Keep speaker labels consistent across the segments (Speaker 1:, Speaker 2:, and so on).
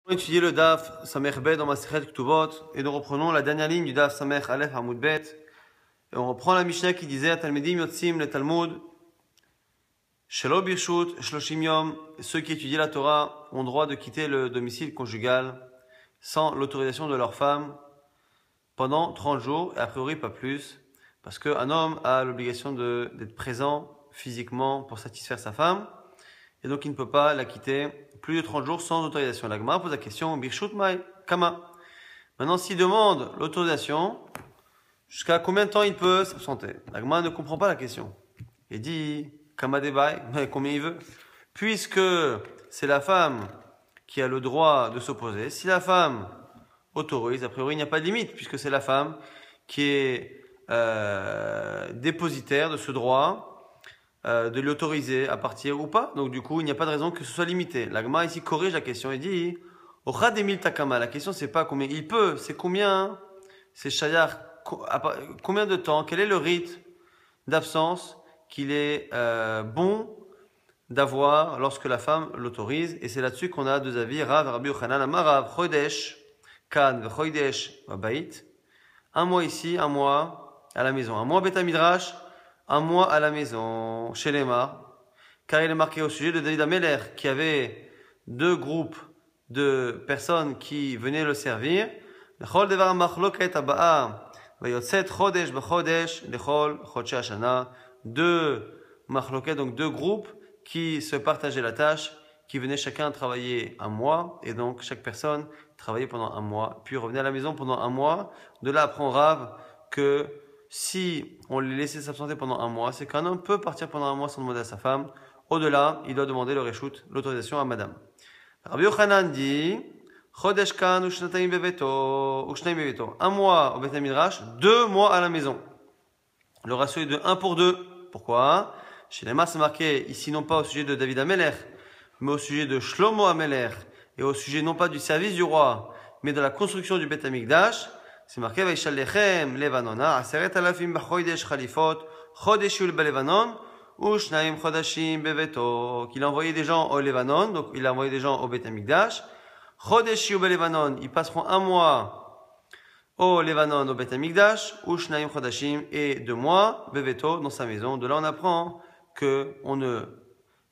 Speaker 1: On va étudier le Daf Samech Bet dans Masechet Ktubot et nous reprenons la dernière ligne du Daf Samech Aleph Hamoud Bet et on reprend la Mishnah qui disait Talmidim Yotzim le Talmud Shelo Birshut Shloshim Yom. Ceux qui étudient la Torah ont droit de quitter le domicile conjugal sans l'autorisation de leur femme pendant 30 jours et a priori pas plus parce qu'un homme a l'obligation d'être présent physiquement pour satisfaire sa femme et donc il ne peut pas la quitter plus de 30 jours sans autorisation. La Gemara pose la question, Birshut Mai Kama. Maintenant, s'il demande l'autorisation, jusqu'à combien de temps il peut s'absenter? La Gemara ne comprend pas la question. Il dit, Kama Debai, combien il veut? Puisque c'est la femme qui a le droit de s'opposer, si la femme autorise, a priori il n'y a pas de limite, puisque c'est la femme qui est dépositaire de ce droit, de l'autoriser à partir ou pas. Donc du coup, il n'y a pas de raison que ce soit limité. La Gemara ici corrige la question et dit Ocha demil takama. La question c'est pas combien il peut, c'est combien, c'est shayar, combien de temps, quel est le rite d'absence qu'il est bon d'avoir lorsque la femme l'autorise. Et c'est là-dessus qu'on a deux avis. Rav, Rabbi Yochanan, Amar Rav, Chodesh, Kan, Chodesh, Babait. Un mois ici, un mois à la maison. Un mois Beth Midrash, un mois à la maison, chez les Mar, car il est marqué au sujet de David Ameler, qui avait deux groupes de personnes qui venaient le servir. Deux machloket, donc deux groupes qui se partageaient la tâche, qui venaient chacun travailler un mois, et donc chaque personne travaillait pendant un mois, puis revenait à la maison pendant un mois. De là apprend Rav que si on les laissait s'absenter pendant un mois, c'est qu'un homme peut partir pendant un mois sans demander à sa femme. Au-delà, il doit demander le reshoot, l'autorisation à madame. Rabbi Yochanan dit, Chodesh kan ou shnataim beveto, ou shnaim beveto. Un mois au Beth Midrash, 2 mois à la maison. Le ratio est de 1 pour 2. Pourquoi? Chez les Mas, c'est marqué ici non pas au sujet de David Ameler, mais au sujet de Shlomo Ameler, et au sujet non pas du service du roi, mais de la construction du Beth Amikdash. C'est marqué Vaishallechem Levanona, Aseret alafim b'chodesh chalifot, chodesh yul b'Levanon, ou shnaim chodashim beveto. Qu'il a envoyé des gens au Levanon, donc il a envoyé des gens au Beth Amikdash. Chodesh yul b'Levanon, ils passeront un mois au Levanon, au Beth Amikdash, ou shnaim chodashim, et 2 mois beveto dans sa maison. De là on apprend que on ne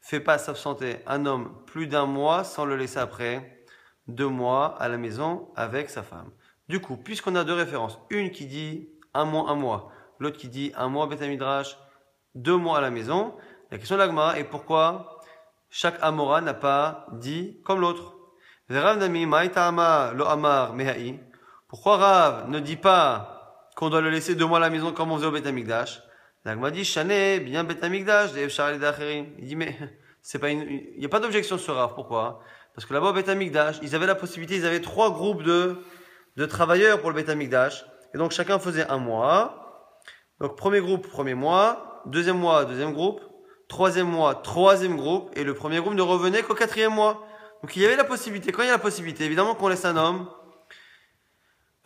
Speaker 1: fait pas s'absenter un homme plus d'1 mois sans le laisser après 2 mois à la maison avec sa femme. Du coup, puisqu'on a deux références, une qui dit un mois, l'autre qui dit un mois Beth Midrash, 2 mois à la maison, la question de la Gemara est pourquoi chaque Amora n'a pas dit comme l'autre. Pourquoi Rav ne dit pas qu'on doit le laisser 2 mois à la maison comme on faisait au Beth Mikdash? La Gemara dit Chané, bien Beth Mikdash, il dit mais c'est pas il n'y a pas d'objection sur Rav. Pourquoi? Parce que là-bas au Beth Mikdash, ils avaient la possibilité, ils avaient 3 groupes de travailleurs pour le Beth Amikdash. Et donc, chacun faisait un mois. Donc, premier groupe, premier mois. Deuxième mois, deuxième groupe. Troisième mois, troisième groupe. Et le premier groupe ne revenait qu'au 4e mois. Donc, il y avait la possibilité. Quand il y a la possibilité, évidemment qu'on laisse un homme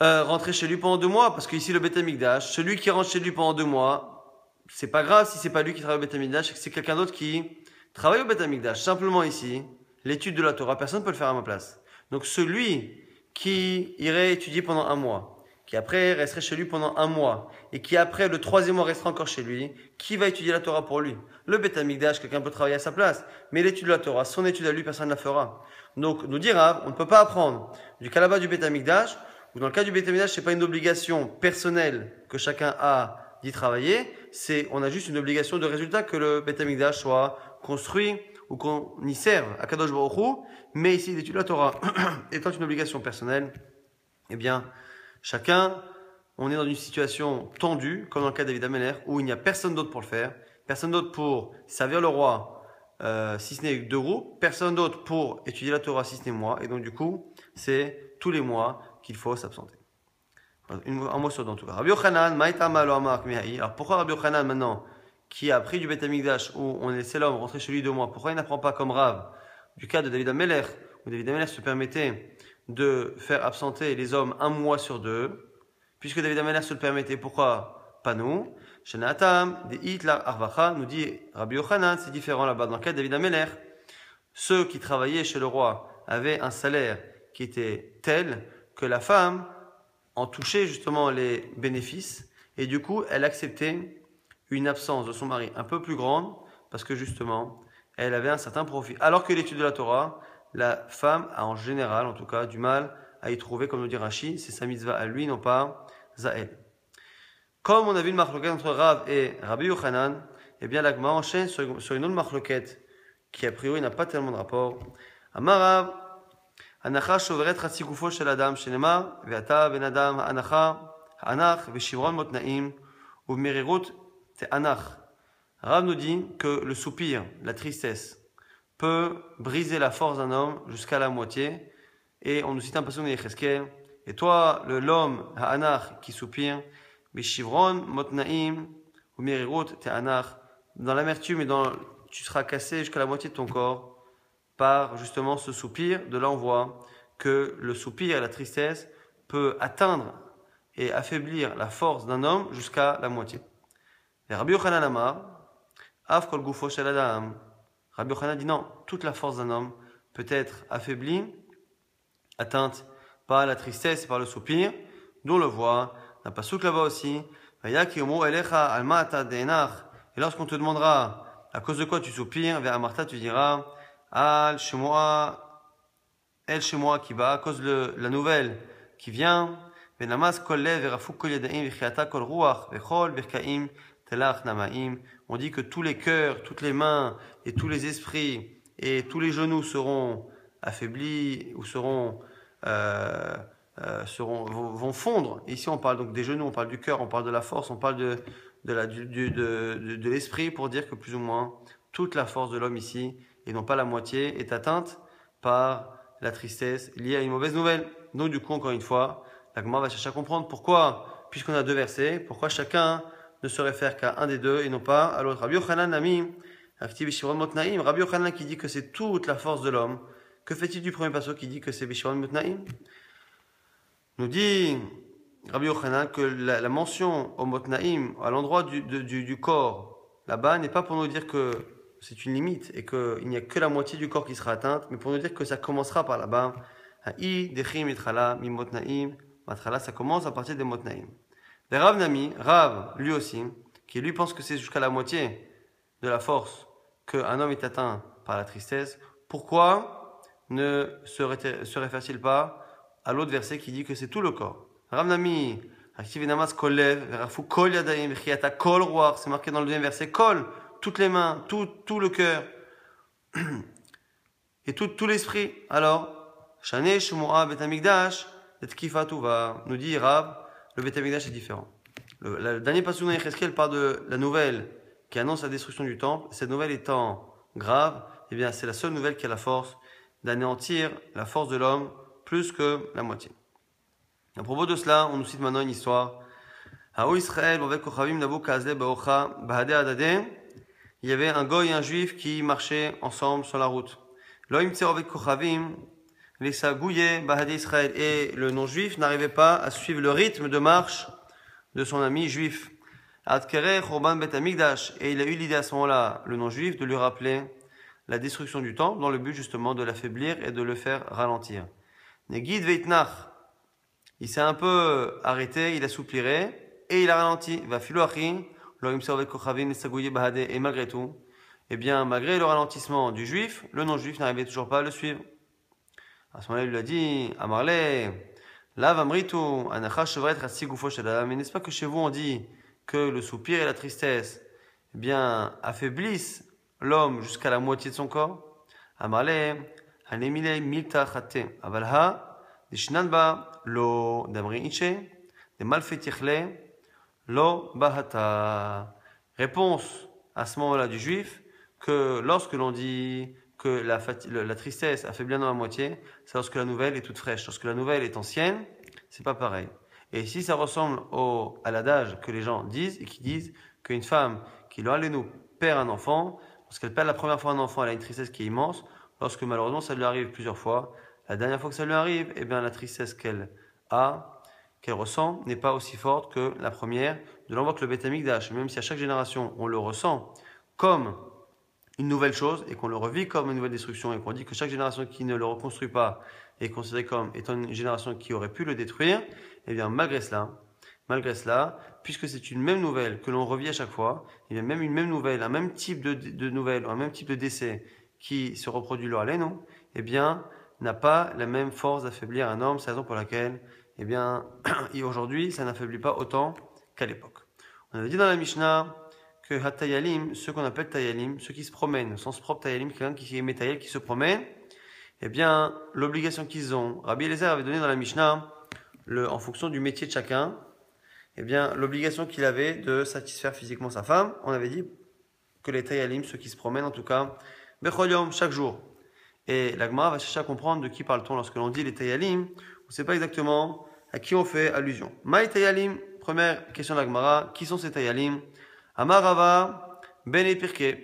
Speaker 1: rentrer chez lui pendant 2 mois. Parce qu'ici, le Beth Amikdash, celui qui rentre chez lui pendant 2 mois, c'est pas grave si c'est pas lui qui travaille au Beth Amikdash, c'est quelqu'un d'autre qui travaille au Beth Amikdash. Simplement ici, l'étude de la Torah, personne ne peut le faire à ma place. Donc, celui qui irait étudier pendant 1 mois, qui après resterait chez lui pendant 1 mois, et qui après le 3e mois restera encore chez lui, qui va étudier la Torah pour lui? Le Beth Amikdash, quelqu'un peut travailler à sa place, mais l'étude de la Torah, son étude à lui, personne ne la fera. Donc, nous dira, on ne peut pas apprendre du calaba du Beth Amikdash, ou dans le cas du Beth Amikdash, c'est pas une obligation personnelle que chacun a d'y travailler, on a juste une obligation de résultat que le Beth Amikdash soit construit, ou qu'on y serve à Kadosh Baruch Hu, mais ici l'étude de la Torah étant une obligation personnelle, eh bien, chacun, on est dans une situation tendue, comme dans le cas de David Ameler, où il n'y a personne d'autre pour le faire, personne d'autre pour servir le roi, si ce n'est 2 groupes, personne d'autre pour étudier la Torah, si ce n'est moi, et donc du coup, c'est tous les mois qu'il faut s'absenter. Un mot sur deux en tout cas. Rabbi Yochanan, Maïtama lo amar kmihaï. Alors pourquoi Rabbi Yochanan maintenant, qui a pris du Beth Amikdash, où on laissait l'homme rentrer chez lui 2 mois, pourquoi il n'apprend pas comme Rav du cas de David Ameler, où David Ameler se permettait de faire absenter les hommes 1 mois sur 2, puisque David Ameler se le permettait, pourquoi pas nous? Shanatam, de Hitler Arvacha, nous dit Rabbi Yochanan, c'est différent là-bas. Dans le cas de David Ameler, ceux qui travaillaient chez le roi avaient un salaire qui était telle que la femme en touchait justement les bénéfices et du coup, elle acceptait une absence de son mari un peu plus grande parce que justement, elle avait un certain profit. Alors que l'étude de la Torah, la femme a en général, en tout cas, du mal à y trouver, comme nous dit Rashi, c'est sa mitzvah à lui, non pas à elle. Comme on a vu le marloquet entre Rav et Rabbi Yochanan, eh bien l'Agma enchaîne sur une autre marloquet qui a priori n'a pas tellement de rapport. Amarav, Anacha shoveret chatzi gufo shel adam shenema ve'ata ben adam ha'anacha ha'anach ve'shivron motnaim u'merirut te'anach. Rav nous dit que le soupir, la tristesse, peut briser la force d'un homme jusqu'à la moitié. Et on nous cite un passage de Yecheskel. Et toi, l'homme ha'anach qui soupire, ve'shivron motnaim u'merirut te'anach, dans l'amertume et tu seras cassé jusqu'à la moitié de ton corps par justement ce soupir. De là on voit que le soupir et la tristesse peut atteindre et affaiblir la force d'un homme jusqu'à la moitié. Et Rabbi Yochanan Amar, Av kol gufo shel adam. Rabbi Yochanan dit non, toute la force d'un homme peut être affaiblie, atteinte par la tristesse et par le soupir, d'où on le voit d'un pasuk là-bas aussi. Et lorsqu'on te demandera à cause de quoi tu soupires, vers Amarta tu diras Al chez moi, elle chez moi qui va, à cause de la nouvelle qui vient. On dit que tous les cœurs, toutes les mains et tous les esprits et tous les genoux seront affaiblis ou vont fondre. Ici, on parle donc des genoux, on parle du cœur, on parle de la force, on parle de l'esprit pour dire que plus ou moins toute la force de l'homme ici, et non pas la moitié, est atteinte par la tristesse liée à une mauvaise nouvelle. Donc du coup, encore une fois, la Gemara va chercher à comprendre pourquoi, puisqu'on a deux versets, pourquoi chacun ne se réfère qu'à un des deux et non pas à l'autre. Rabbi Yochanan Nami, Rabbi Yochanan qui dit que c'est toute la force de l'homme. Que fait-il du premier passage qui dit que c'est Bishivron Motnaim? Nous dit Rabbi Yochanan que la mention au Motnaim, à l'endroit du corps, là-bas, n'est pas pour nous dire que c'est une limite et qu'il n'y a que la moitié du corps qui sera atteinte, mais pour nous dire que ça commencera par là-bas. Ça commence à partir des Motnaim. Les Rav Nami, Rav, lui aussi, qui lui pense que c'est jusqu'à la moitié de la force qu'un homme est atteint par la tristesse, pourquoi ne se réfère-t-il pas à l'autre verset qui dit que c'est tout le corps? Rav Nami, c'est marqué dans le deuxième verset, kol, toutes les mains, tout le cœur et tout l'esprit. Alors, Shane Shemua Bet Hamikdash, nous dit Rav, le Bet Hamikdash est différent. Le dernier passage de Yecheskel parle de la nouvelle qui annonce la destruction du temple. Cette nouvelle étant grave, eh bien, c'est la seule nouvelle qui a la force d'anéantir la force de l'homme plus que la moitié. À propos de cela, on nous cite maintenant une histoire. Il y avait un goy et un juif qui marchaient ensemble sur la route. Et le non-juif n'arrivait pas à suivre le rythme de marche de son ami juif. Et il a eu l'idée à ce moment-là, le non-juif, de lui rappeler la destruction du temple dans le but justement de l'affaiblir et de le faire ralentir. Il s'est un peu arrêté, il a soupiré et il a ralenti. Et malgré tout, eh bien, malgré le ralentissement du juif, le non-juif n'arrivait toujours pas à le suivre. À ce moment-là, il lui a dit, Amarle, Lav amritu, anacha shevret ratsi gufo shel adam. Mais n'est-ce pas que chez vous on dit que le soupir et la tristesse, eh bien, affaiblissent l'homme jusqu'à la moitié de son corps? Amarle, hanemile milta chate, avalha, dishnanba, lo damri iche, de malfetichle, lo bahata. Réponse à ce moment-là du juif, que lorsque l'on dit que la tristesse affaiblit dans la moitié, c'est lorsque la nouvelle est toute fraîche. Lorsque la nouvelle est ancienne, c'est pas pareil. Et si ça ressemble à l'adage que les gens disent, et qui disent qu'une femme qui, nous perd un enfant, lorsqu'elle perd la première fois un enfant, elle a une tristesse qui est immense. Lorsque malheureusement ça lui arrive plusieurs fois, la dernière fois que ça lui arrive, eh bien la tristesse qu'elle ressent, n'est pas aussi forte que la première. De l'on voit que le Beth Amikdash, même si à chaque génération on le ressent comme une nouvelle chose et qu'on le revit comme une nouvelle destruction et qu'on dit que chaque génération qui ne le reconstruit pas est considérée comme étant une génération qui aurait pu le détruire, eh bien malgré cela, puisque c'est une même nouvelle que l'on revit à chaque fois, eh bien même une même nouvelle, un même type de nouvelle, un même type de décès qui se reproduit lors à non, eh bien n'a pas la même force d'affaiblir un homme. C'est la raison pour laquelle, eh bien, aujourd'hui, ça n'affaiblit pas autant qu'à l'époque. On avait dit dans la Mishnah que Hatayalim, ceux qu'on appelle Tayalim, ceux qui se promènent, au sens propre Tayalim, quelqu'un qui est Metayel, qui se promène, eh bien, l'obligation qu'ils ont, Rabbi Eliezer avait donné dans la Mishnah, en fonction du métier de chacun, eh bien, l'obligation qu'il avait de satisfaire physiquement sa femme, on avait dit que les Tayalim, ceux qui se promènent en tout cas, Bechol Yom, chaque jour. Et la Gemara va chercher à comprendre de qui parle-t-on lorsque l'on dit les Tayalim, on ne sait pas exactement à qui on fait allusion. Maï Tayalim, première question de la Gemara, qui sont ces Tayalim? Amar Rava, Ben Pirke.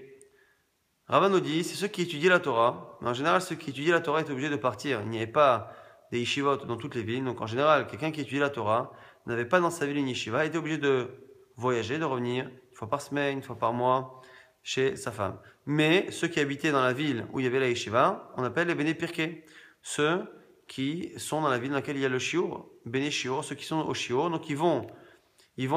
Speaker 1: Rava nous dit, c'est ceux qui étudient la Torah. Mais en général, ceux qui étudient la Torah étaient obligés de partir. Il n'y avait pas des yeshivot dans toutes les villes. Donc en général, quelqu'un qui étudie la Torah n'avait pas dans sa ville une yeshiva, était obligé de voyager, de revenir une fois par semaine, une fois par mois chez sa femme. Mais ceux qui habitaient dans la ville où il y avait la yeshiva, on appelle les Bene Pirke. Ceux qui sont dans la ville dans laquelle il y a le shiur, Bene Shiur, ceux qui sont au shiur. Donc ils vont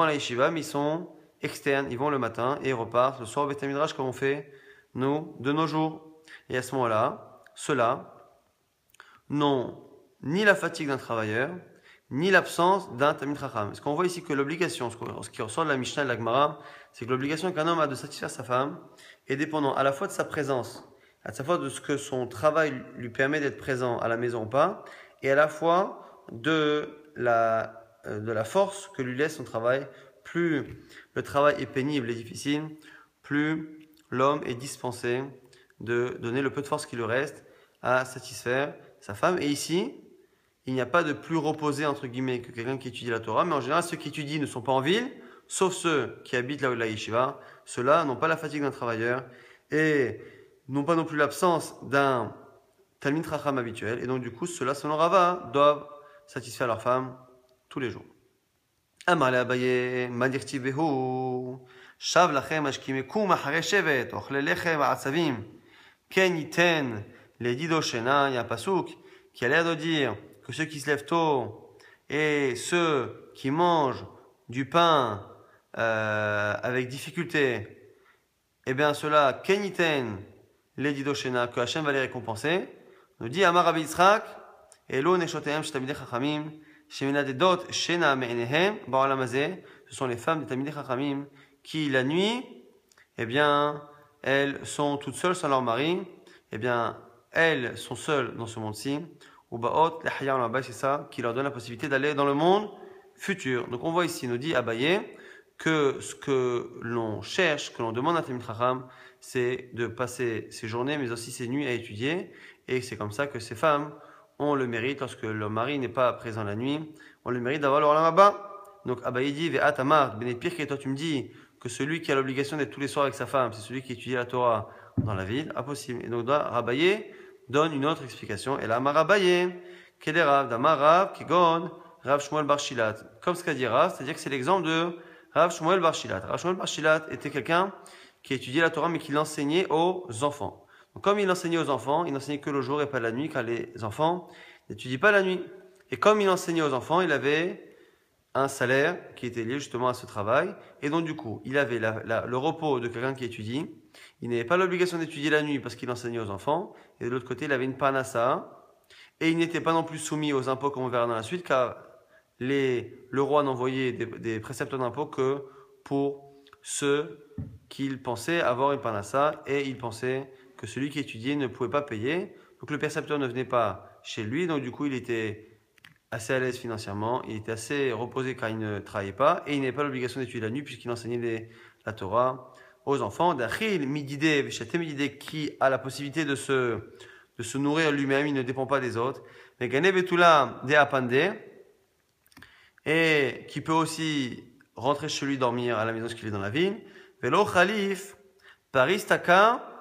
Speaker 1: à la yeshiva, mais ils sont externes, ils vont le matin et ils repartent le soir au Beth Midrash comme on fait nous de nos jours. Et à ce moment-là, ceux-là n'ont ni la fatigue d'un travailleur, ni l'absence d'un Talmid Chacham. Ce qu'on voit ici que l'obligation, ce qui ressort de la Mishnah et de la Gemara, c'est que l'obligation qu'un homme a de satisfaire sa femme est dépendant à la fois de sa présence, à la fois de ce que son travail lui permet d'être présent à la maison ou pas, et à la fois de la force que lui laisse son travail. Plus le travail est pénible et difficile, plus l'homme est dispensé de donner le peu de force qui lui reste à satisfaire sa femme. Et ici, il n'y a pas de plus reposé, entre guillemets, que quelqu'un qui étudie la Torah, mais en général, ceux qui étudient ne sont pas en ville, sauf ceux qui habitent là où est la yeshiva. Ceux-là n'ont pas la fatigue d'un travailleur et n'ont pas non plus l'absence d'un Talmid Chacham habituel. Et donc, du coup, ceux-là, selon Rava, doivent satisfaire leur femme tous les jours. Amar le Abaye, madirti behu, shav lachem ashkimekum achare shevet, ochle lechem va'atzavim, ken yiten ledido shena. Il y a un pasuk qui a l'air de dire que ceux qui se lèvent tôt et ceux qui mangent du pain avec difficulté, eh bien ceux-là, ken yiten ledido shena, que Hachem va les récompenser. Nous dit Amar Rabbi Yitzchak, elo neshotehem shetamidei chachamim, ce sont les femmes des Talmidei Chachamim qui, la nuit, eh bien, elles sont toutes seules sans leur mari. Eh bien, elles sont seules dans ce monde-ci. Ou ba'ot, c'est ça qui leur donne la possibilité d'aller dans le monde futur. Donc, on voit ici, nous dit Abaye, que ce que l'on cherche, que l'on demande à Talmidei Chacham, c'est de passer ses journées, mais aussi ses nuits à étudier. Et c'est comme ça que ces femmes on le mérite lorsque le mari n'est pas présent la nuit. On le mérite d'avoir le Olam Haba. Donc Abaye dit, Ve'at Amar, Ben Pirke, toi tu me dis que celui qui a l'obligation d'être tous les soirs avec sa femme, c'est celui qui étudie la Torah dans la ville, impossible. Et donc Abaye donne une autre explication. Et là, Amar Abaye, Keder Rav, Damar Rav, Kigon, Rav Shmuel Bar Shilat. Comme ce qu'a dit Rav, c'est-à-dire que c'est l'exemple de Rav Shmuel Bar Shilat. Rav Shmuel Bar Shilat était quelqu'un qui étudiait la Torah mais qui l'enseignait aux enfants. Donc, comme il enseignait aux enfants, il n'enseignait que le jour et pas la nuit, car les enfants n'étudient pas la nuit. Et comme il enseignait aux enfants, il avait un salaire qui était lié justement à ce travail. Et donc, du coup, il avait le repos de quelqu'un qui étudie. Il n'avait pas l'obligation d'étudier la nuit parce qu'il enseignait aux enfants. Et de l'autre côté, il avait une parnassa. Et il n'était pas non plus soumis aux impôts comme on verra dans la suite, car le roi n'envoyait des précepteurs d'impôts que pour ceux qu'il pensait avoir une parnassa. Et il pensait que celui qui étudiait ne pouvait pas payer. Donc le percepteur ne venait pas chez lui. Donc du coup, il était assez à l'aise financièrement. Il était assez reposé car il ne travaillait pas. Et il n'avait pas l'obligation d'étudier la nuit puisqu'il enseignait la Torah aux enfants. D'Achil Midide, Veshaté Midide, qui a la possibilité de se nourrir lui-même. Il ne dépend pas des autres. Mais Gane Betula de Apande. Et qui peut aussi rentrer chez lui dormir à la maison parce qu'il est dans la ville. Velo Khalif, Paris Taka.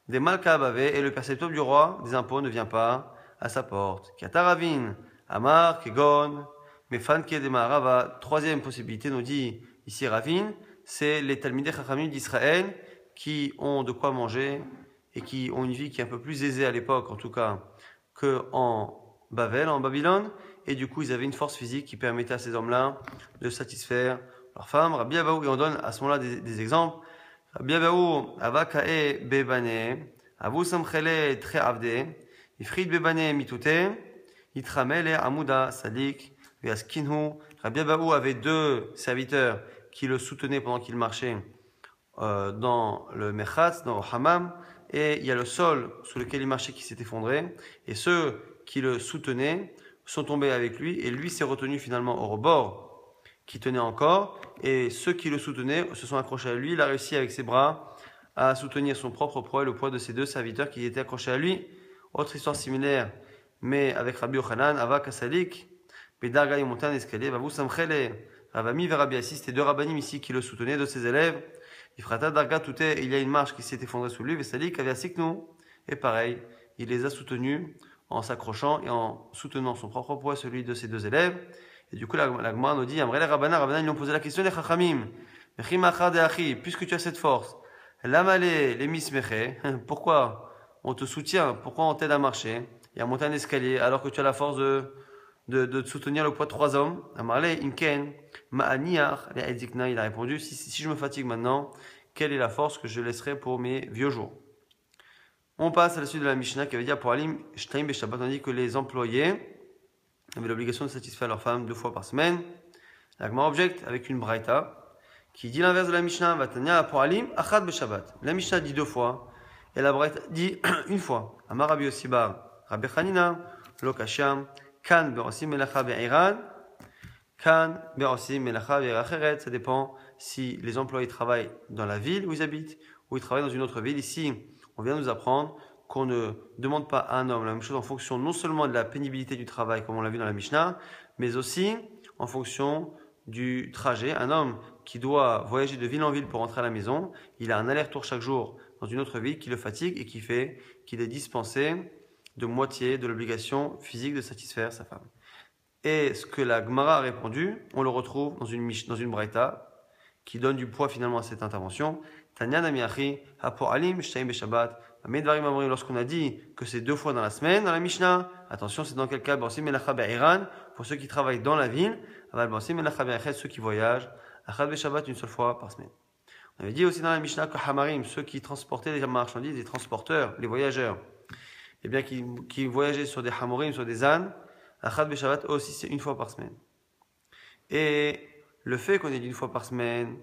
Speaker 1: Des Malka Abavé, et le percepteur du roi des impôts ne vient pas à sa porte. Kataravin, Amar, Kegon, Mefanke de Maharava. Troisième possibilité, nous dit ici Ravin, c'est les Talmidei Chachamim d'Israël qui ont de quoi manger et qui ont une vie qui est un peu plus aisée à l'époque, en tout cas, qu'en Babel, en Babylone. Et du coup, ils avaient une force physique qui permettait à ces hommes-là de satisfaire leurs femmes. Rabbi Abaou, et on donne à ce moment-là des exemples. Rabbi Abaou, avakae bebane, avu samchele tre avde, ifrit bebane mitute, itramele amuda sadik, veaskinhu. Rabbi Abaou avait deux serviteurs qui le soutenaient pendant qu'il marchait dans le Mechatz, dans le Hammam, et il y a le sol sous lequel il marchait qui s'est effondré, et ceux qui le soutenaient sont tombés avec lui, et lui s'est retenu finalement au rebord qui tenait encore, et ceux qui le soutenaient se sont accrochés à lui. Il a réussi avec ses bras à soutenir son propre poids et le poids de ses deux serviteurs qui étaient accrochés à lui. Autre histoire similaire, mais avec Rabbi Yochanan, Ava Kasalik, Bedarga et montait un escalier, Vavu Samchele, Ravami vers Rabbi Assis, c'était deux rabbanim ici qui le soutenaient, de ses élèves. Ifrata Darga Touté, il y a une marche qui s'est effondrée sous lui, Vesalik avait Asiknu, et pareil, il les a soutenus en s'accrochant et en soutenant son propre poids, celui de ses deux élèves. Et du coup, la Gemara nous dit, Amrele Rabbana, Rabbana, ils lui ont posé la question, les Chachamim, puisque tu as cette force, Lamale, les mismeche, pourquoi on te soutient, pourquoi on t'aide à marcher et à monter un escalier alors que tu as la force de soutenir le poids de trois hommes? Amarle, Inken, Ma'aniach, il a répondu, si je me fatigue maintenant, quelle est la force que je laisserai pour mes vieux jours? On passe à la suite de la Mishnah qui avait dit pour Alim, Shtaim Beshabbat, on dit que les employés avaient l'obligation de satisfaire leurs femmes 2 fois par semaine. La Gemara objecte avec une braïta qui dit l'inverse de la Mishnah, Vatania pour Alim, Achad Beshabbat. La Mishnah dit 2 fois et la braïta dit 1 fois. Amar Rabbi Yosibar, Rabbi Chanina, Lokasham, Kan Berosim Melacha Be'iran, Kan Berosim Melacha Be'acheret. Ça dépend si les employés travaillent dans la ville où ils habitent ou ils travaillent dans une autre ville. Ici, on vient nous apprendre qu'on ne demande pas à un homme la même chose en fonction non seulement de la pénibilité du travail, comme on l'a vu dans la Mishnah, mais aussi en fonction du trajet. Un homme qui doit voyager de ville en ville pour rentrer à la maison, il a un aller-retour chaque jour dans une autre ville qui le fatigue et qui fait qu'il est dispensé de moitié de l'obligation physique de satisfaire sa femme. Et ce que la Gemara a répondu, on le retrouve dans une braïta qui donne du poids finalement à cette intervention. Tanya Namiachi, Hapo Alim, Shtaim Beshabbat. Lorsqu'on a dit que c'est 2 fois dans la semaine, dans la Mishnah, attention, c'est dans quel cas? Pour ceux qui travaillent dans la ville, ceux qui voyagent, Achad Beshabbat, une seule fois par semaine. On avait dit aussi dans la Mishnah que Hamarim, ceux qui transportaient les marchandises, les transporteurs, les voyageurs, eh bien, qui voyageaient sur des Hamorim, sur des ânes, Achad Beshabbat aussi, c'est 1 fois par semaine. Et le fait qu'on ait dit 1 fois par semaine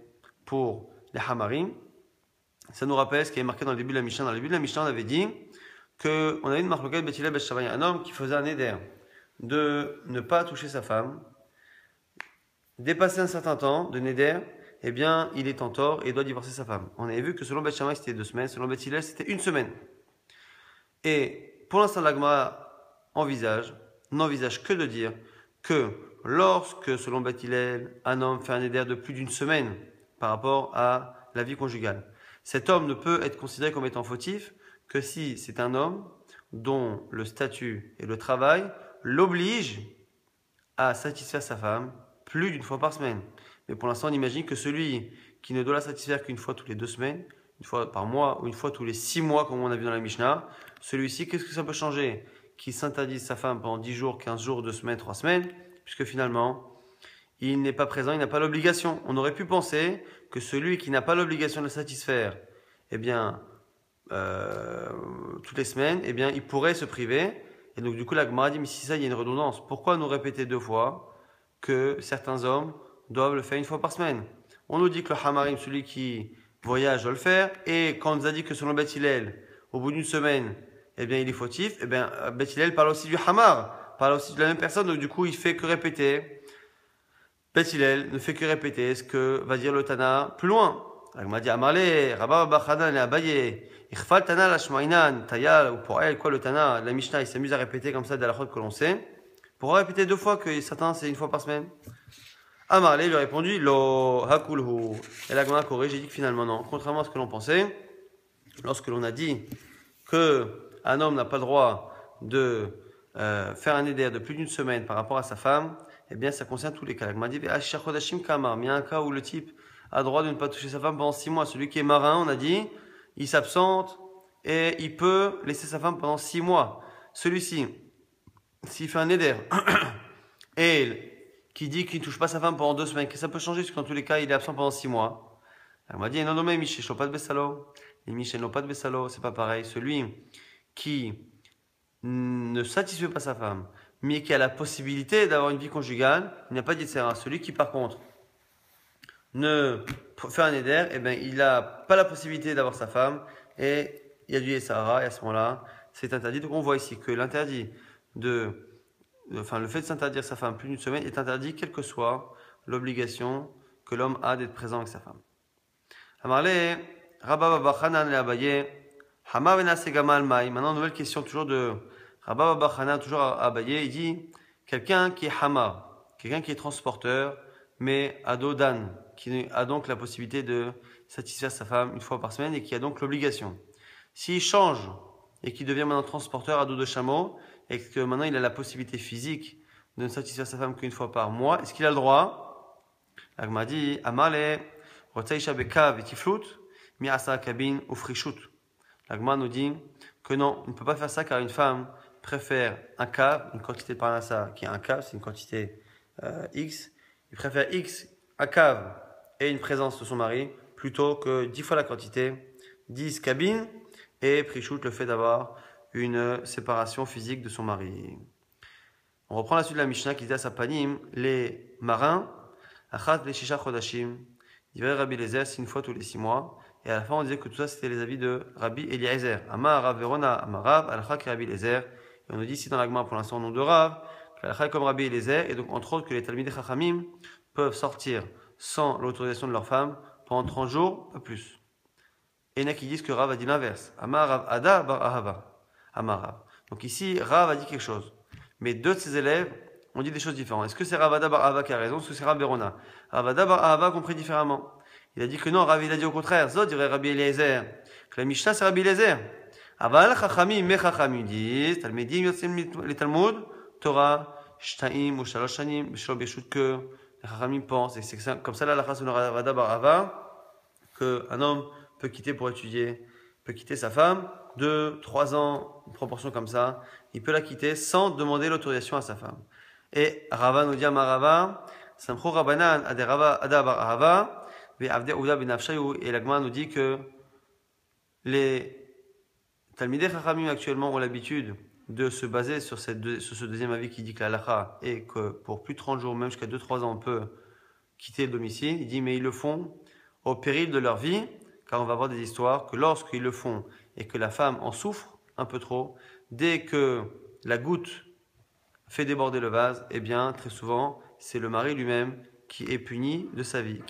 Speaker 1: pour les Hamarim, ça nous rappelle ce qui est marqué dans le début de la Mishnah. Dans le début de la Mishnah, on avait dit qu'on avait une marloquette Beth Hillel Beth Shammai, un homme qui faisait un éder de ne pas toucher sa femme, dépasser un certain temps de néder, eh bien, il est en tort et doit divorcer sa femme. On avait vu que selon Beth Shammai, c'était 2 semaines, selon Beth Hillel, c'était 1 semaine. Et pour l'instant, la Gemara n'envisage que de dire que lorsque, selon Beth Hillel, un homme fait un éder de plus d'1 semaine par rapport à la vie conjugale, cet homme ne peut être considéré comme étant fautif que si c'est un homme dont le statut et le travail l'obligent à satisfaire sa femme plus d'1 fois par semaine. Mais pour l'instant, on imagine que celui qui ne doit la satisfaire qu'une fois toutes les 2 semaines, 1 fois par mois ou 1 fois tous les 6 mois, comme on a vu dans la Mishnah, celui-ci, qu'est-ce que ça peut changer? Qu'il s'interdise sa femme pendant 10 jours, 15 jours, 2 semaines, 3 semaines, puisque finalement, il n'est pas présent, il n'a pas l'obligation. On aurait pu penser que celui qui n'a pas l'obligation de le satisfaire, eh bien, toutes les semaines, eh bien, il pourrait se priver. Et donc, du coup, la Gemara dit, mais si ça, il y a une redondance. Pourquoi nous répéter 2 fois que certains hommes doivent le faire 1 fois par semaine? On nous dit que le Hamarim, celui qui voyage, doit le faire. Et quand on nous a dit que selon Beth Hillel, au bout d'1 semaine, eh bien, il est fautif, eh bien, Beth Hillel parle aussi du Hamar, parle aussi de la même personne. Donc, du coup, il fait que répéter. Beth Hillel ne fait que répéter ce que va dire le Tana plus loin. La Gemara dit Amarle, Rabba Bachanan et Abaye, Ichfal Tana la Shmainan, Taya, ou pour elle, quoi le Tana, la Mishnah, il s'amuse à répéter comme ça de la chôte que l'on sait. Pourquoi répéter 2 fois que certains c'est 1 fois par semaine? Amarle lui a répondu Lo Hakulhu. Et la Gemara corrige, j'ai dit que finalement non. Contrairement à ce que l'on pensait, lorsque l'on a dit que un homme n'a pas le droit de faire un éder de plus d'1 semaine par rapport à sa femme, eh bien, ça concerne tous les cas. Il m'a dit, mais il y a un cas où le type a le droit de ne pas toucher sa femme pendant 6 mois. Celui qui est marin, on a dit, il s'absente et il peut laisser sa femme pendant 6 mois. Celui-ci, s'il fait un éder et qui dit qu'il ne touche pas sa femme pendant 2 semaines, que ça peut changer, parce qu'en tous les cas, il est absent pendant 6 mois. Elle m'a dit, non, non, mais Michel, pas de Bessalo. Et Michel, non, pas de Bessalo, c'est pas pareil. Celui qui ne satisfait pas sa femme, mais qui a la possibilité d'avoir une vie conjugale, il n'y a pas d'Yitzhara. Celui qui, par contre, ne fait un éder, eh ben, il n'a pas la possibilité d'avoir sa femme, et il y a du Yitzhara, et à ce moment-là, c'est interdit. Donc on voit ici que l'interdit le fait de s'interdire sa femme plus d'une semaine est interdit, quelle que soit l'obligation que l'homme a d'être présent avec sa femme. Amarle, Rabba Baba Hanan le Abaye, Hama Venase Gamal Mai. Maintenant, nouvelle question toujours de Rabba Baba Hanan, toujours à Abaye. Il dit quelqu'un qui est Hama, quelqu'un qui est transporteur, mais ado Dan, qui a donc la possibilité de satisfaire sa femme une fois par semaine et qui a donc l'obligation. S'il change et qu'il devient maintenant transporteur ado de chameau et que maintenant il a la possibilité physique de ne satisfaire sa femme qu'une fois par mois, est-ce qu'il a le droit? L'Agma dit Amale. L'Agma nous dit que non, il ne peut pas faire ça car une femme préfère un cave, une quantité de parnassa qui est un cave, c'est une quantité X. Il préfère X, un cave et une présence de son mari plutôt que 10 fois la quantité, 10 cabines et prichout, le fait d'avoir une séparation physique de son mari. On reprend la suite de la Mishnah qui dit à sa panim, les marins, achat les shisha chodashim, dirait Rabbi Eliezer, c'est une fois tous les 6 mois. Et à la fin, on disait que tout ça, c'était les avis de Rabbi Eliezer. Amar Rav Verona, Amar Rav, Alcha qui Rabbi Eliezer. Et on nous dit ici dans l'Agma, pour l'instant, au nom de Rav, qu'Alcha est comme Rabbi Eliezer. Et donc, entre autres, que les Talmidei Chachamim peuvent sortir sans l'autorisation de leur femme pendant 30 jours, pas plus. Et il y en a qui disent que Rav a dit l'inverse. Amar Rav Ada bar Ahava. Amar Rav. Donc ici, Rav a dit quelque chose. Mais deux de ses élèves ont dit des choses différentes. Est-ce que c'est Rav Ada bar Ahava qui a raison? Est-ce que c'est Rav Verona? Rav Ada bar Ahava a compris différemment. Il a dit que non, Rav il a dit au contraire. Zod dirait Rabbi Eliezer. Que la Mishnah c'est Rabbi Eliezer. Aval Chachamim, mais Chachamim disent, Talmidim yotzim les Talmud, Torah, Shtaim ou Shalosh Shanim, Bishlo Beshut que les Chachamim pensent, et c'est comme ça là la phrase de Rav Ada bar Ahava, qu'un homme peut quitter pour étudier, peut quitter sa femme, 2, 3 ans, une proportion comme ça, il peut la quitter sans demander l'autorisation à sa femme. Et Rava nous dit à Marava, Samcho Rabanan Ade Rava Ada bar Ahava, et l'Agma nous dit que les Talmidei Chachamim actuellement ont l'habitude de se baser sur ce deuxième avis qui dit que la halakha est que pour plus de 30 jours, même jusqu'à 2-3 ans, on peut quitter le domicile. Il dit mais ils le font au péril de leur vie, car on va voir des histoires que lorsqu'ils le font et que la femme en souffre un peu trop, dès que la goutte fait déborder le vase, eh bien très souvent c'est le mari lui-même qui est puni de sa vie.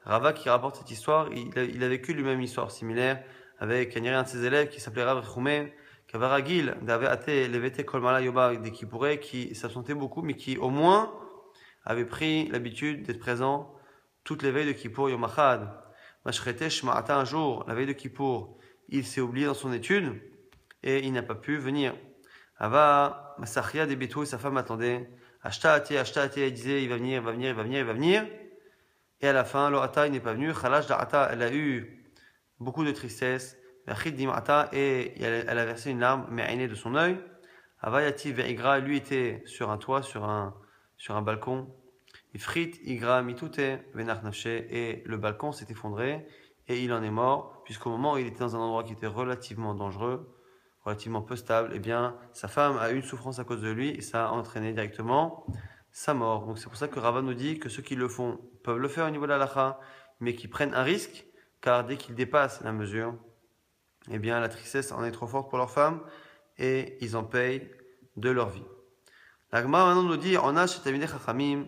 Speaker 1: Rava qui rapporte cette histoire, il a vécu lui-même une histoire similaire avec un de ses élèves qui s'appelait Rav Rechoumé, Kavaragil, qui s'absentait beaucoup, mais qui au moins avait pris l'habitude d'être présent toutes les veilles de Kippour Yom Achad. Mashrete Shma'ata, un jour, la veille de Kippour, il s'est oublié dans son étude et il n'a pas pu venir. Ava Masachia des Betou et sa femme attendait. Ashtaate, il disait il va venir, il va venir, il va venir, il va venir. Et à la fin, Loata, il n'est pas venu. Khalash Da'ata, elle a eu beaucoup de tristesse. Vachid Dimata, et elle a versé une larme, mais aînée de son œil. Avayati Veigra, lui était sur un toit, sur un balcon. Ifrit Igra Mitute Venach Nafshe, et le balcon s'est effondré, et il en est mort, puisqu'au moment où il était dans un endroit qui était relativement dangereux, relativement peu stable, eh bien, sa femme a eu une souffrance à cause de lui, et ça a entraîné directement sa mort. Donc c'est pour ça que Rava nous dit que ceux qui le font peuvent le faire au niveau de la halakha, mais qui prennent un risque, car dès qu'ils dépassent la mesure, eh bien la tristesse en est trop forte pour leur femme, et ils en payent de leur vie. La Gemara maintenant nous dit, on a chez Talmidei Chachamim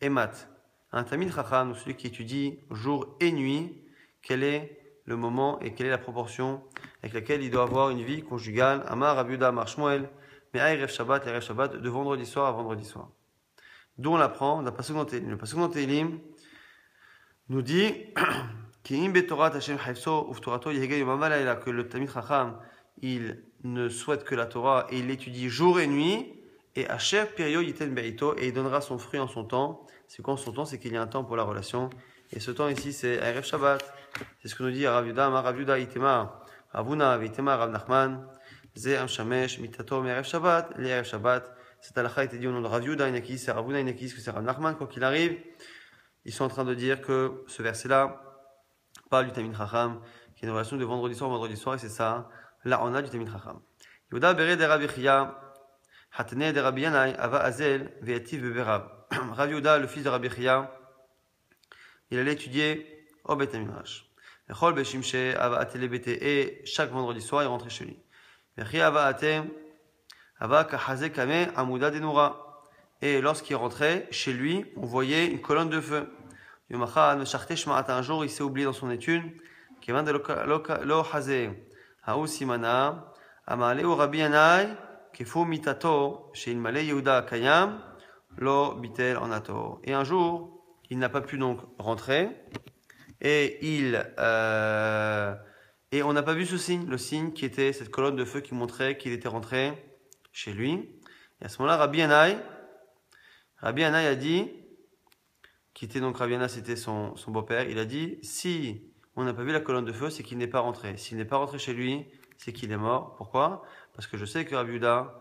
Speaker 1: Emat. Un Talmid Chacham, celui qui étudie jour et nuit, quel est le moment et quelle est la proportion avec laquelle il doit avoir une vie conjugale. Amar Rabbi Yehuda Amar Shmuel, mais Erev Shabbat, de vendredi soir à vendredi soir. D'où on l'apprend, d'un pasuk dans Télim. Le pasuk dans Télim nous dit que le Talmid Chacham, il ne souhaite que la Torah et il l'étudie jour et nuit, et Asher Pirio Yiten Beito, et il donnera son fruit en son temps. C'est quand son temps, c'est qu'il y a un temps pour la relation, Et ce temps ici, c'est Erev Shabbat. C'est ce que nous dit Rav Yuda, Rav Yuda Itema, Avuna, Vitema, Rav Nachman, Ze Amshamesh, Mitato, Erev Shabbat, les Erev Shabbat. Cette halakha a été dit au nom de Rav Yuda Inakis, c'est Ravuna Inakis, que c'est Rav Nachman, quoi qu'il arrive. Ils sont en train de dire que ce verset-là parle du Tamid Chacham, qui est une relation de vendredi soir, et c'est ça, là on a du Tamid Chacham. Yehuda Bere de Rabbi Chia, Hatene de Rabbi Yanai, Ava Azel, Ve'ativ Beberav. Rav Yehuda, le fils de Rabbi Chia, il allait étudier au Beth Midrash. Echol Beshimche, Ava Atele Bete, et chaque vendredi soir, il rentrait chez lui. Vechi Ava Ate, Ava Kahaze Kame, Amuda Denura. Et lorsqu'il rentrait chez lui, on voyait une colonne de feu. Yomachad, Mesharte Shma'ata, un jour, il s'est oublié dans son étude. Kevan de Lo Haze, Haou Simana, Amaleu Rabbi Yanai, Kefo Mitato, chez Ilmale Yehuda Kayam, Lo Bitel Anato. Et un jour, il n'a pas pu donc rentrer. Et on n'a pas vu ce signe, le signe qui était cette colonne de feu qui montrait qu'il était rentré chez lui. Et à ce moment-là, Rabbi Yanai a dit, qui était donc Rabbi Yanai, c'était son beau-père, il a dit, si on n'a pas vu la colonne de feu, c'est qu'il n'est pas rentré. S'il n'est pas rentré chez lui, c'est qu'il est mort. Pourquoi? Parce que je sais que Rabbi Yuda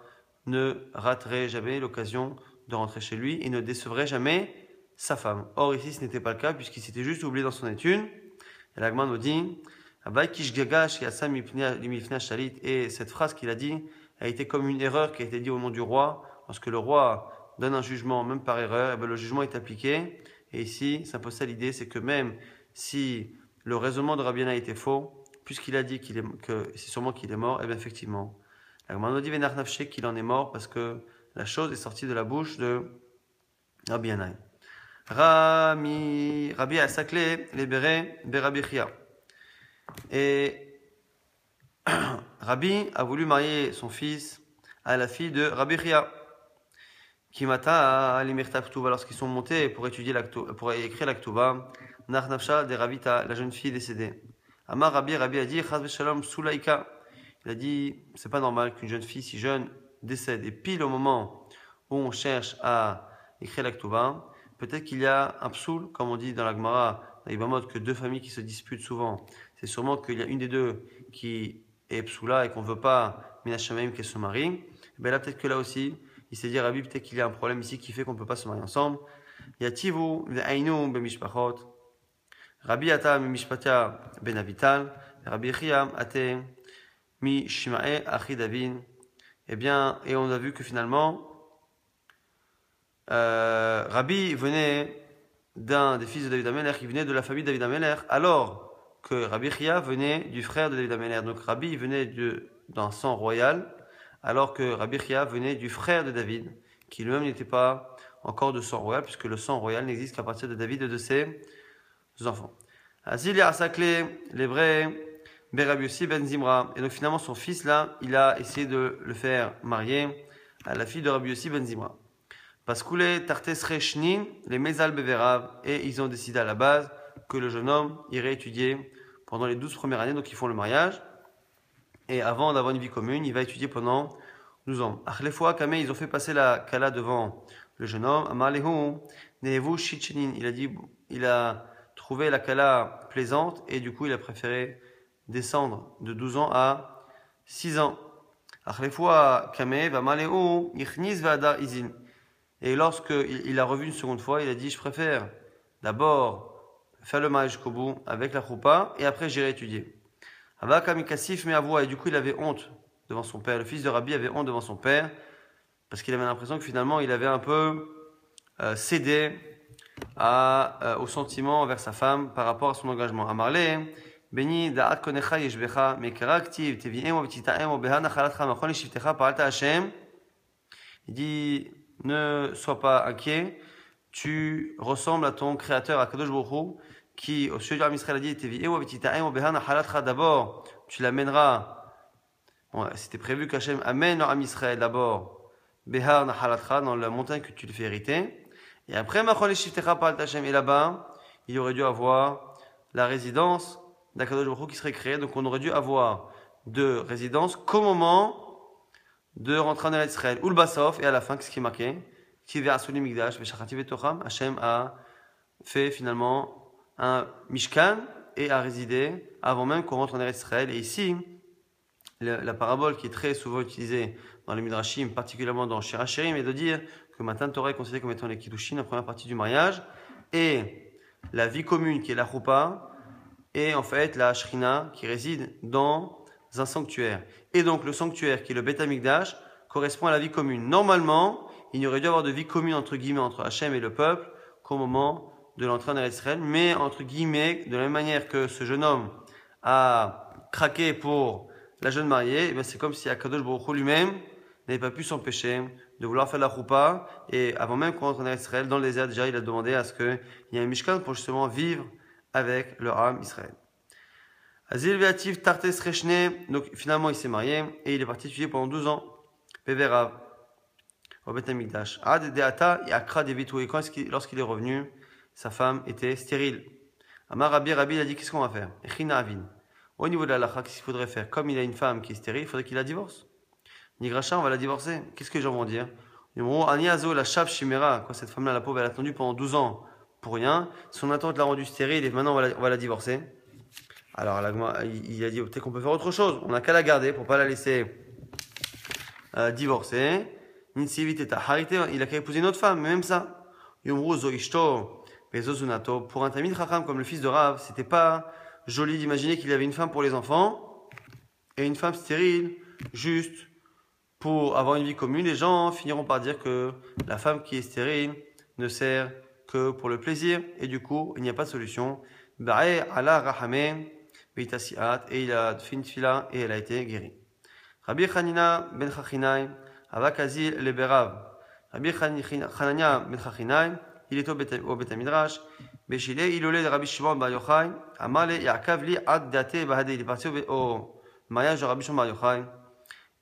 Speaker 1: ne raterait jamais l'occasion de rentrer chez lui et ne décevrait jamais sa femme. Or ici, ce n'était pas le cas puisqu'il s'était juste oublié dans son étude. Et l'Agman nous dit, et cette phrase qu'il a dit a été comme une erreur qui a été dite au nom du roi. Lorsque le roi donne un jugement, même par erreur, et bien le jugement est appliqué. Et ici, ça pose ça l'idée, c'est que même si le raisonnement de Rabbi Yana était faux, puisqu'il a dit que c'est sûrement qu'il est mort, et bien effectivement, l'Agman nous dit qu'il en est mort parce que la chose est sortie de la bouche de Rabbi Yana. Rabbi Asakle, Lebere, Berabi Chia. Et Rabbi a voulu marier son fils à la fille de Rabbi Chia. Kimata Alimirta Ktuba, lorsqu'ils sont montés pour écrire la Ktuba, Narnafsha de Ravita, la jeune fille décédée. Amar Rabbi a dit, Chaz Shalom Sulaika. Il a dit, c'est pas normal qu'une jeune fille si jeune décède. Et pile au moment où on cherche à écrire la Ktuba, peut-être qu'il y a un psoul, comme on dit dans la Gemara, dans Ibamot, que deux familles qui se disputent souvent. C'est sûrement qu'il y a une des deux qui est psoula et qu'on ne veut pas Minashamaim qu'elle se marie. Et bien là, peut-être que là aussi, il s'est dit, Rabbi, peut-être qu'il y a un problème ici qui fait qu'on ne peut pas se marier ensemble. Yativu, Ve'ainu, Bemishpachot. Rabbi Ata, Mishpatia, Ben Avital. Rabbi Chiam, Ate, Mi Shimae, Achi David. Eh bien, et on a vu que finalement, Rabbi venait d'un des fils de David Ameler, qui venait de la famille de David Ameler, alors que Rabbi Chia venait du frère de David Ameler. Donc Rabbi venait d'un sang royal, alors que Rabbi Chia venait du frère de David, qui lui-même n'était pas encore de sang royal, puisque le sang royal n'existe qu'à partir de David et de ses enfants. Azil Asakle, l'hébreu, Rabbi Yossi ben Zimra. Et donc finalement son fils là, il a essayé de le faire marier à la fille de Rabbi Yossi ben Zimra. Paskoule Tartes Rechnin, les Mezal Beverav, et ils ont décidé à la base que le jeune homme irait étudier pendant les 12 premières années, donc ils font le mariage. Et avant d'avoir une vie commune, il va étudier pendant 12 ans. Les fois, Kamé, ils ont fait passer la Kala devant le jeune homme. Amalehu, Nehevu Shichenin. Il a dit, il a trouvé la Kala plaisante et du coup, il a préféré descendre de 12 ans à 6 ans. Les fois, Kamé, Vamalehu, Ichnis Vadar Izin. Et lorsqu'il a revu une seconde fois, il a dit, je préfère d'abord faire le mariage jusqu'au bout avec la choupa et après j'irai étudier. Et du coup, il avait honte devant son père. Le fils de Rabbi avait honte devant son père parce qu'il avait l'impression que finalement, il avait un peu cédé au sentiment envers sa femme par rapport à son engagement. Amarle, Beni da'at konecha yeshbecha, mekara aktiv, tevi'emo v'tita'emo beha nachalatcha machon yeshivtecha paralta Hashem. Il dit, ne sois pas inquiet, tu ressembles à ton créateur, à Kadosh Baruch Hu, qui, au sujet de Israël, a dit, d'abord, tu l'amèneras. Bon, c'était prévu qu'Hachem amène Am Israël d'abord, Behar Nahalatcha, dans la montagne que tu lui fais hériter. Et après, et là-bas, il aurait dû avoir la résidence d'Akadosh Baruch Hu qui serait créée. Donc, on aurait dû avoir deux résidences qu'au moment de rentrer en Israël. Ou le Bassof, et à la fin, qu'est-ce qui est marqué? Hachem a fait finalement un Mishkan et à résider avant même qu'on rentre en Eretz Israël. Et ici, la parabole qui est très souvent utilisée dans les Midrashim, particulièrement dans Shir HaShirim, est de dire que Matan Torah est considéré comme étant les Kiddushin, la première partie du mariage, et la vie commune qui est la Choupa, et en fait la Shrina qui réside dans un sanctuaire. Et donc le sanctuaire qui est le Beth Amikdash correspond à la vie commune. Normalement, il n'y aurait dû avoir de vie commune entre guillemets entre Hachem et le peuple qu'au moment de l'entrée en Eretz Israël, mais entre guillemets, de la même manière que ce jeune homme a craqué pour la jeune mariée, c'est comme si Akadosh Baruch Hu lui-même n'avait pas pu s'empêcher de vouloir faire la choupa, et avant même qu'on rentre en Eretz Israël, dans le désert, déjà il a demandé à ce qu'il y ait un Mishkan pour justement vivre avec le Ham Israël. Azil Veativ Tartes Rechne, donc finalement il s'est marié et il est parti étudier pendant 12 ans. Peverav, au Beth Amikdash. Ad Deata et Akra Devitu, et lorsqu'il est revenu, sa femme était stérile. Amar Rabbi il a dit qu'est-ce qu'on va faire? Echina Avin. Au niveau de la halakha, qu'est-ce qu'il faudrait faire? Comme il a une femme qui est stérile, il faudrait qu'il la divorce. Nigracha, on va la divorcer. Qu'est-ce que les gens vont dire? Aniazo, la Shav Shimera, quoi, cette femme-là, la pauvre, elle a attendu pendant 12 ans pour rien. Son attente l'a rendue stérile et maintenant on va la divorcer. Alors il a dit peut-être qu'on peut faire autre chose. On n'a qu'à la garder pour pas la laisser divorcer. Ninsivit et Harité, il a qu'à épouser une autre femme, mais même ça. Yomru Zo Ishto, Bezozunato. Pour un Tamid Chacham comme le fils de Rav, c'était pas joli d'imaginer qu'il y avait une femme pour les enfants et une femme stérile juste pour avoir une vie commune. Les gens finiront par dire que la femme qui est stérile ne sert que pour le plaisir et du coup il n'y a pas de solution. Ba'e ala rahame beitasiat, et il a fait une tfila et elle a été guérie. Rabbi Chanina ben Chachinai avakazil le berav. Rabbi Chanania ben Chachinai, il est au Beth Midrash. Beshile ilole de Rabbi Shimon bar Yochai. Amale Yaakav li ad date bahade. Il est parti au mariage de Rabbi Shimon bar Yochai.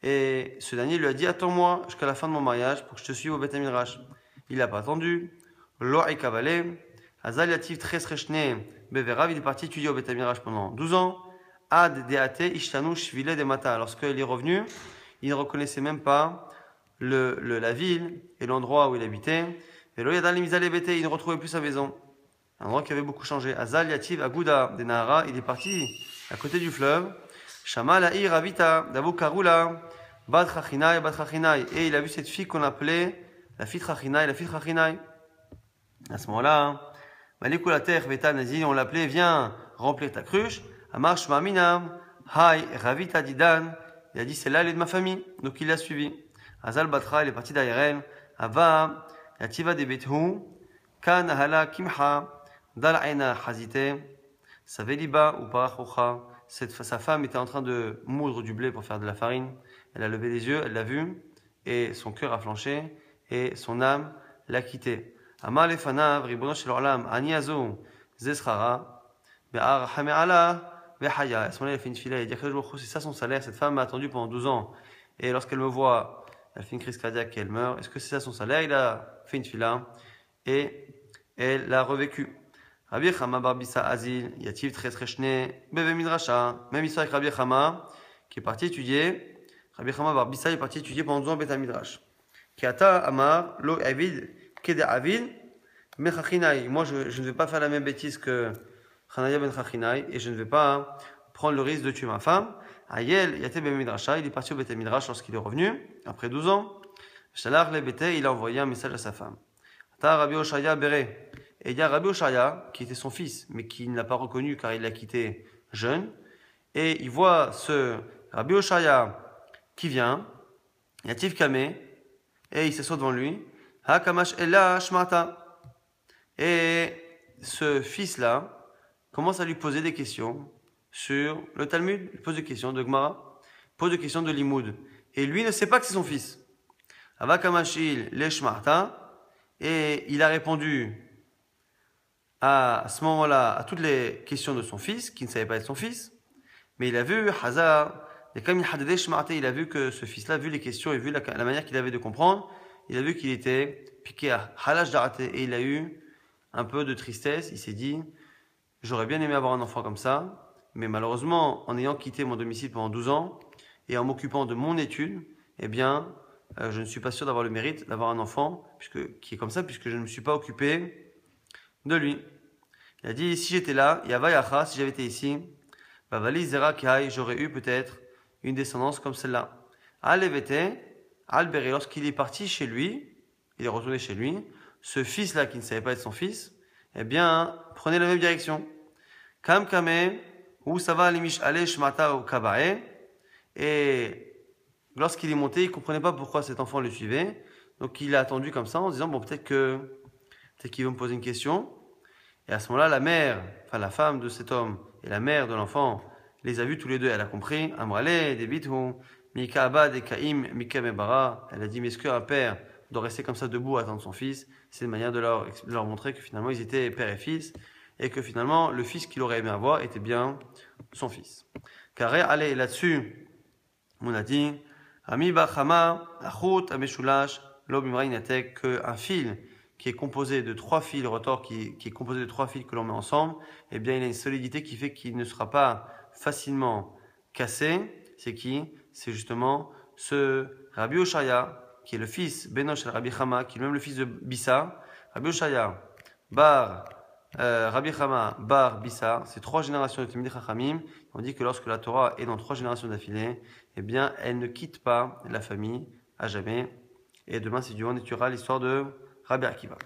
Speaker 1: Et ce dernier lui a dit attends-moi jusqu'à la fin de mon mariage pour que je te suive au Beth Midrash. Il n'a pas attendu. Lo ikavale. Azal yativ tres rechne beverav. Il est parti étudier au Beth Midrash pendant 12 ans. Ad deate ishtanu shvile de mata. Lorsqu'il est revenu, il ne reconnaissait même pas la ville et l'endroit où il habitait. Et lo yadal mizale bete. Il ne retrouvait plus sa maison. Un endroit qui avait beaucoup changé. Azal yativ aguda de Nahara. Il est parti à côté du fleuve. Shama la Ravita, Davu Karula, Bat Chachinai, Bat Chachinai. Et il a vu cette fille qu'on appelait la fille de Chachinai, la fille de Chachinai. À ce moment-là, Malikulater, Veta Nazin, on l'appelait, viens remplir ta cruche. Amar Shma Minam, Hai, Ravita Didan. Il a dit, c'est là, elle est de ma famille. Donc il l'a suivi. Azal Batra, il est parti derrière elle. Ava, Yativa de Bethu, Kan Hala Kimha, Dal Aina Hazite, Saveliba ou Parachocha. Sa femme était en train de moudre du blé pour faire de la farine. Elle a levé les yeux, elle l'a vu, et son cœur a flanché, et son âme l'a quitté. Amar lefanav, ribono shel olam, ani azo, zeschara, be'ar hame'ala, ve'haya. À ce moment-là, elle fait une fila, elle dit c'est ça son salaire. Cette femme m'a attendu pendant 12 ans, et lorsqu'elle me voit, elle fait une crise cardiaque et elle meurt. Est-ce que c'est ça son salaire? Il a fait une fila, et elle l'a revécu. Rabbi Chama bar Bisa Azil, Yativ Tres Rechne, Beve Midrasha. Même histoire avec Rabbi Chama, qui est parti étudier. Rabbi Chama bar Bisa est parti étudier pendant 12 ans Beth Midrash. Kiata Amar, Lo Avid, Kede Avid, Ben Chachinai. Moi, je ne vais pas faire la même bêtise que Chanaya Ben Chachinai, et je ne vais pas prendre le risque de tuer ma femme. Ayel, Yaté Ben Midrasha, il est parti au Beth Midrash lorsqu'il est revenu, après 12 ans. Shalach le Bete, il a envoyé un message à sa femme. Ata Rabbi Oshaya Bere. Et il y a Rabbi Oshaya, qui était son fils, mais qui ne l'a pas reconnu car il l'a quitté jeune. Et il voit ce Rabbi Oshaya qui vient, Yativ Kame, et il s'assoit devant lui. Ha Kamash Ella Shmata. Et ce fils-là commence à lui poser des questions sur le Talmud. Il pose des questions de Gemara, il pose des questions de Limoud. Et lui ne sait pas que c'est son fils. Hava Kamashil Le Shmata. Et il a répondu à ce moment-là à toutes les questions de son fils, qui ne savait pas être son fils, mais il a vu Hazar, et comme il a vu que ce fils-là, vu les questions et vu la manière qu'il avait de comprendre, il a vu qu'il était piqué à Halash Darate, et il a eu un peu de tristesse. Il s'est dit, j'aurais bien aimé avoir un enfant comme ça, mais malheureusement, en ayant quitté mon domicile pendant 12 ans et en m'occupant de mon étude, eh bien, je ne suis pas sûr d'avoir le mérite d'avoir un enfant qui est comme ça, puisque je ne me suis pas occupé de lui. Il a dit, si j'étais là, Yavayacha, si j'avais été ici, Bavali Zera Kai, j'aurais eu peut-être une descendance comme celle-là. Alevete, Alberi, lorsqu'il est parti chez lui, il est retourné chez lui, ce fils-là qui ne savait pas être son fils, eh bien, prenez la même direction. Kam Kame, où ça va, Limish Ale Shmata ou Kabae, et lorsqu'il est monté, il ne comprenait pas pourquoi cet enfant le suivait. Donc il a attendu comme ça en se disant, bon, peut-être qu'il veut me poser une question. Et à ce moment-là, la mère, enfin la femme de cet homme et la mère de l'enfant, les a vus tous les deux. Elle a compris. Amrale, Debitu, Mika Abad et Kaim, Mika Mebara. Elle a dit, mais est-ce qu'un père doit rester comme ça debout à attendre son fils? C'est une manière de leur montrer que finalement ils étaient père et fils. Et que finalement, le fils qu'il aurait aimé avoir était bien son fils. Car allez, là-dessus, on a dit, Ami Bachama, Achut, Ameshulash, Lobimrainatek, qu'un fil qui est composé de 3 fils retors, qui est composé de 3 fils que l'on met ensemble, eh bien, il a une solidité qui fait qu'il ne sera pas facilement cassé. C'est qui? C'est justement ce Rabbi Oshaya, qui est le fils Benosh el Rabbi Chama, qui est même le fils de Bissa. Rabbi Oshaya, Bar, Rabbi Chama, Bar, Bissa, c'est 3 générations de Talmidei Chachamim. On dit que lorsque la Torah est dans 3 générations d'affilée, eh bien, elle ne quitte pas la famille à jamais. Et demain, c'est du on étudiera l'histoire de Rabbi Akiva.